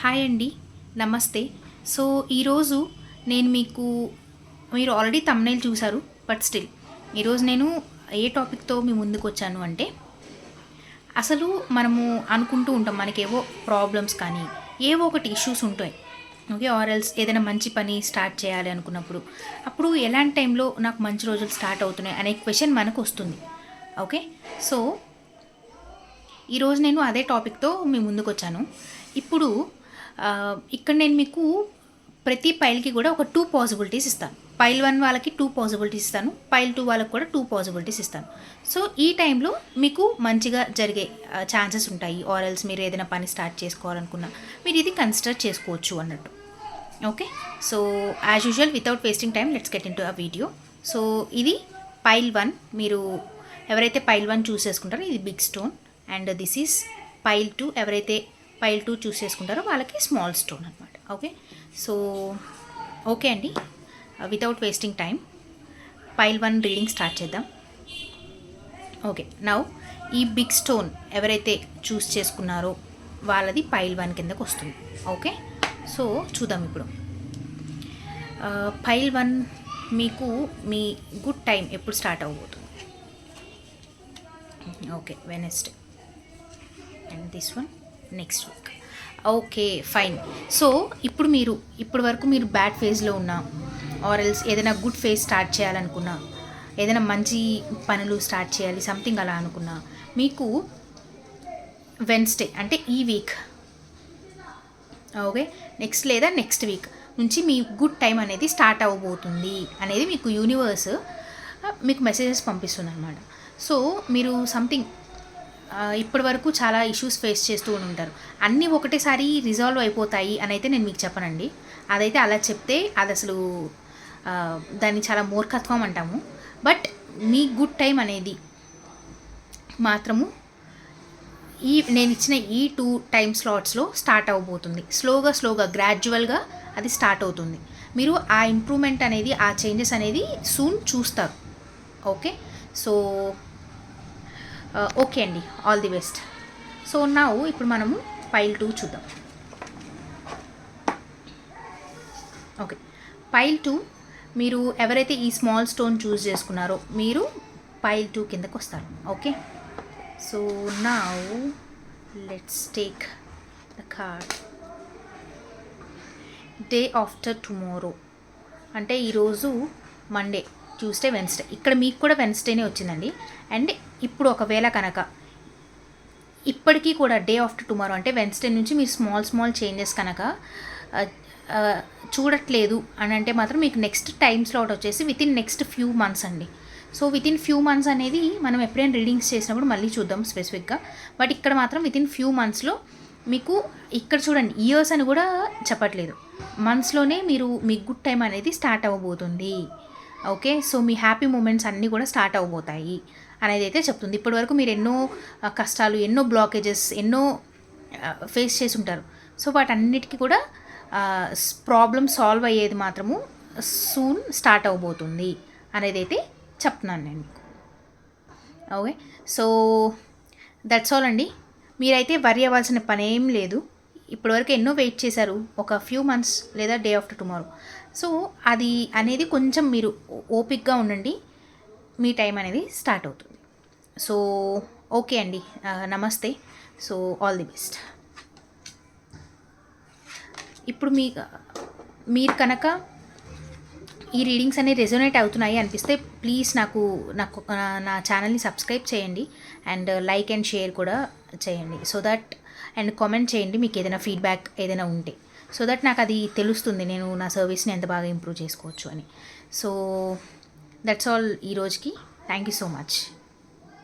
Hi అండి, నమస్తే. So ఈరోజు నేను మీరు ఆల్రెడీ థంబ్నెయిల్ చూసారు, బట్ స్టిల్ ఈరోజు నేను ఏ టాపిక్తో మీ ముందుకు వచ్చాను అంటే, అసలు మనము అనుకుంటూ ఉంటాం మనకేవో ప్రాబ్లమ్స్ కానీ ఏవో ఒకటి ఇష్యూస్ ఉంటాయి. ఓకే, ఆర్ఎల్స్ ఏదైనా మంచి పని స్టార్ట్ చేయాలి అనుకున్నప్పుడు అప్పుడు ఎలాంటి టైంలో నాకు మంచి రోజులు స్టార్ట్ అవుతున్నాయి అనే క్వశ్చన్ మనకు వస్తుంది. ఓకే, సో ఈరోజు నేను అదే టాపిక్తో మీ ముందుకు వచ్చాను. ఇప్పుడు ఇక్కడ నేను మీకు ప్రతి పైల్కి కూడా ఒక 2 పాసిబిలిటీస్ ఇస్తాను. పైల్ 1 వాళ్ళకి 2 పాసిబిలిటీస్ ఇస్తాను, పైల్ 2 వాళ్ళకి కూడా 2 పాసిబిలిటీస్ ఇస్తాను. సో ఈ టైంలో మీకు మంచిగా జరిగే ఛాన్సెస్ ఉంటాయి. ఆర్ఎల్స్ మీరు ఏదైనా పని స్టార్ట్ చేసుకోవాలనుకున్నా మీరు ఇది కన్సిడర్ చేసుకోవచ్చు అన్నట్టు. Okay, so as usual without wasting time let's get into a video. So ఇది పైల్ 1. మీరు ఎవరైతే పైల్ 1 చూస్ చేసుకుంటారో ఇది big stone, and this is pile 2. ఎవరైతే పైల్ 2 చూస్ చేసుకుంటారో వాళ్ళకి స్మాల్ స్టోన్ అనమాట. ఓకే, సో ఓకే అండి, without wasting time pile 1 reading start చేద్దాం. ఓకే, నౌ ఈ బిగ్ స్టోన్ ఎవరైతే చూస్ చేసుకున్నారో వాళ్ళది పైల్ 1 కిందకు వస్తుంది. ఓకే, సో చూద్దాం ఇప్పుడు. పైల్ 1 మీకు మీ గుడ్ టైం ఎప్పుడు స్టార్ట్ అవ్వబోతుంది? Okay, Wednesday, and this one next week. Okay, fine. So ఇప్పుడు వరకు మీరు బ్యాడ్ ఫేజ్లో ఉన్నా, ఆర్ఎల్స్ ఏదైనా గుడ్ ఫేజ్ స్టార్ట్ చేయాలనుకున్నా, ఏదైనా మంచి పనులు స్టార్ట్ చేయాలి సంథింగ్ అలా అనుకున్నా, మీకు వెన్స్డే అంటే ఈ వీక్, ఓకే, నెక్స్ట్ లేదా నెక్స్ట్ వీక్ నుంచి మీ గుడ్ టైం అనేది స్టార్ట్ అవ్వబోతుంది అనేది మీకు యూనివర్స్ మీకు మెసేజెస్ పంపిస్తుంది అనమాట. సో మీరు సంథింగ్ ఇప్పటి వరకు చాలా ఇష్యూస్ ఫేస్ చేస్తూ ఉంటారు, అన్నీ ఒకటేసారి రిజాల్వ్ అయిపోతాయి అని అయితే నేను మీకు చెప్పనండి. అదైతే అలా చెప్తే అది అసలు దాన్ని చాలా మూర్ఖత్వం అంటాము. బట్ మీ గుడ్ టైం అనేది మాత్రము నేను ఇచ్చిన ఈ 2 టైం స్లాట్స్లో స్టార్ట్ అవ్వబోతుంది. స్లోగా గ్రాడ్యువల్గా అది స్టార్ట్ అవుతుంది. మీరు ఆ ఇంప్రూవ్మెంట్ అనేది, ఆ చేంజెస్ అనేది సూన్ చూస్తారు. ఓకే, సో ఓకే అండి, all the best. So now ఇప్పుడు మనము పైల్ 2 చూద్దాం. ఓకే, పైల్ 2 మీరు ఎవరైతే ఈ స్మాల్ స్టోన్ చూస్ చేసుకున్నారో మీరు పైల్ 2 కిందకు వస్తారు. Okay, so now let's take the card. Day after tomorrow అంటే ఈరోజు మండే, ట్యూస్డే, వెన్స్డే. ఇక్కడ మీకు కూడా వెన్స్డేనే వచ్చిందండి. అండ్ ఇప్పుడు ఒకవేళ కనుక ఇప్పటికీ కూడా డే ఆఫ్టర్ టుమారో అంటే వెన్స్డే నుంచి మీరు స్మాల్ చేంజెస్ కనుక చూడట్లేదు అని అంటే మాత్రం మీకు నెక్స్ట్ టైం స్లాట్ వచ్చేసి వితిన్ నెక్స్ట్ ఫ్యూ మంత్స్ అండి. సో వితిన్ ఫ్యూ మంత్స్ అనేది మనం ఎప్పుడైనా రీడింగ్స్ చేసినప్పుడు మళ్ళీ చూద్దాం స్పెసిఫిక్గా. బట్ ఇక్కడ మాత్రం వితిన్ ఫ్యూ మంత్స్లో మీకు, ఇక్కడ చూడండి ఇయర్స్ అని కూడా చెప్పట్లేదు, మంత్స్లోనే మీ గుడ్ టైం అనేది స్టార్ట్ అవ్వబోతుంది. ఓకే, సో మీ హ్యాపీ మూమెంట్స్ అన్నీ కూడా స్టార్ట్ అవ్వబోతాయి అనేది అయితే చెప్తుంది. ఇప్పటివరకు మీరు ఎన్నో కష్టాలు, ఎన్నో బ్లాకేజెస్, ఎన్నో ఫేస్ చేసి ఉంటారు. సో వాటన్నిటికీ కూడా ప్రాబ్లమ్ సాల్వ్ అయ్యేది మాత్రము సూన్ స్టార్ట్ అవ్వబోతుంది అనేది అయితే చెప్తున్నాను నేను మీకు. ఓకే, సో దట్స్ ఆల్ అండి. మీరైతే వరీ అవ్వాల్సిన పని ఏం లేదు. ఇప్పటివరకు ఎన్నో వెయిట్ చేశారు, ఒక ఫ్యూ మంత్స్ లేదా డే ఆఫ్టర్ టుమారో. సో అది అనేది కొంచెం మీరు ఓపిక్గా ఉండండి, మీ టైం అనేది స్టార్ట్ అవుతుంది. సో ఓకే అండి, నమస్తే. So all the best. ఇప్పుడు మీరు కనుక ఈ రీడింగ్స్ అనేవి రెజొనేట్ అవుతున్నాయి అనిపిస్తే ప్లీజ్ నాకు నా ఛానల్ని సబ్స్క్రైబ్ చేయండి, అండ్ లైక్ అండ్ షేర్ కూడా చేయండి. సో దట్, అండ్ కామెంట్ చేయండి మీకు ఏదైనా ఫీడ్బ్యాక్ ఏదైనా ఉంటే, సో దట్ నాకు అది తెలుస్తుంది నేను నా సర్వీస్ని ఎంత బాగా ఇంప్రూవ్ చేసుకోవచ్చు అని. సో దట్స్ ఆల్ ఈ రోజుకి. Thank you so much.